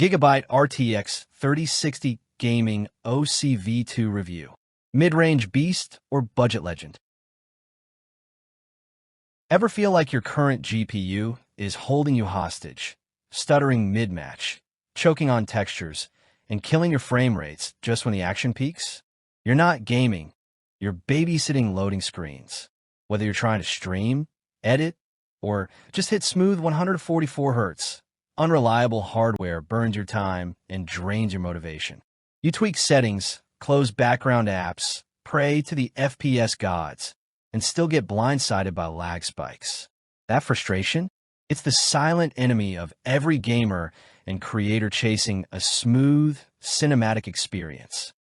Gigabyte RTX 3060 Gaming OCV2 Review. Mid-range beast or budget legend? Ever feel like your current GPU is holding you hostage, stuttering mid-match, choking on textures, and killing your frame rates just when the action peaks? You're not gaming, you're babysitting loading screens. Whether you're trying to stream, edit, or just hit smooth 144 Hz, unreliable hardware burns your time and drains your motivation. You tweak settings, close background apps, pray to the FPS gods, and still get blindsided by lag spikes. That frustration? It's the silent enemy of every gamer and creator chasing a smooth, cinematic experience.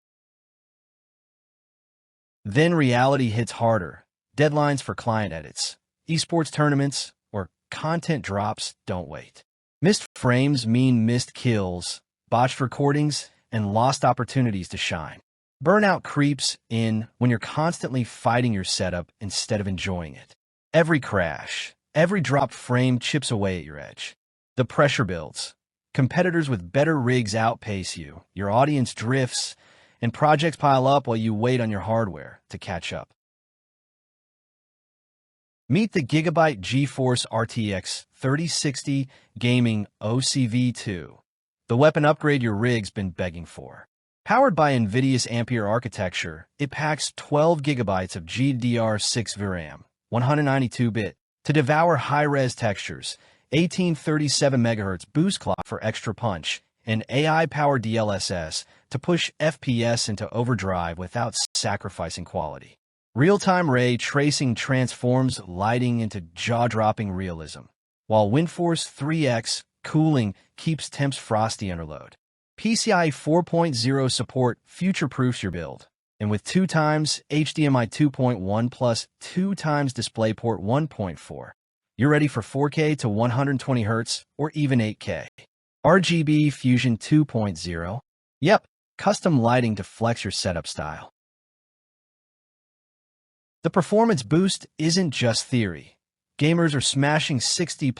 Then reality hits harder. Deadlines for client edits, esports tournaments, or content drops don't wait. Missed frames mean missed kills, botched recordings, and lost opportunities to shine. Burnout creeps in when you're constantly fighting your setup instead of enjoying it. Every crash, every dropped frame chips away at your edge. The pressure builds. Competitors with better rigs outpace you, your audience drifts, and projects pile up while you wait on your hardware to catch up. Meet the Gigabyte GeForce RTX 3060 Gaming OCV2, the weapon upgrade your rig's been begging for. Powered by NVIDIA's Ampere architecture, it packs 12 gigabytes of GDDR6 VRAM, 192-bit, to devour high-res textures, 1837 MHz boost clock for extra punch, and AI-powered DLSS to push FPS into overdrive without sacrificing quality. Real-time ray tracing transforms lighting into jaw-dropping realism, while WindForce 3X cooling keeps temps frosty under load. PCI-E 4.0 support future-proofs your build, and with 2x HDMI 2.1 plus 2x DisplayPort 1.4, you're ready for 4K to 120 Hz or even 8K. RGB Fusion 2.0? Yep, custom lighting to flex your setup style. The performance boost isn't just theory. Gamers are smashing 60+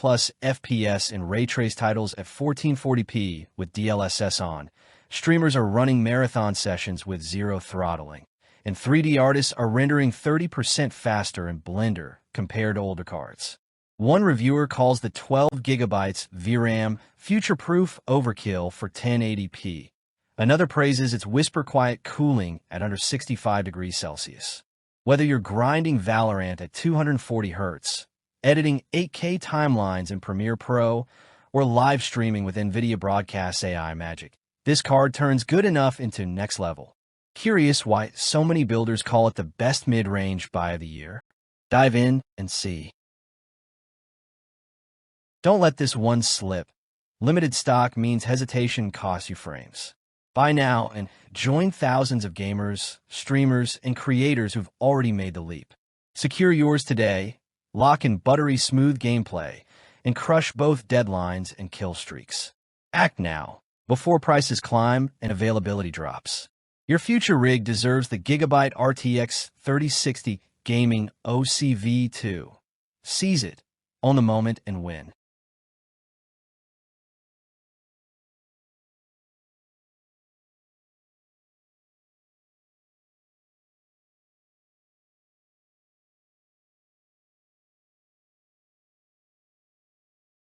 FPS in ray trace titles at 1440p with DLSS on. Streamers are running marathon sessions with zero throttling. And 3D artists are rendering 30% faster in Blender compared to older cards. One reviewer calls the 12 GB VRAM future-proof overkill for 1080p. Another praises its whisper-quiet cooling at under 65 degrees Celsius. Whether you're grinding Valorant at 240 Hz, editing 8K timelines in Premiere Pro, or live streaming with NVIDIA Broadcast AI magic, this card turns good enough into next level. Curious why so many builders call it the best mid-range buy of the year? Dive in and see. Don't let this one slip. Limited stock means hesitation costs you frames. Buy now and join thousands of gamers, streamers, and creators who've already made the leap. Secure yours today, lock in buttery smooth gameplay, and crush both deadlines and kill streaks. Act now, before prices climb and availability drops. Your future rig deserves the Gigabyte RTX 3060 Gaming OCV2. Seize it, own the moment, and win.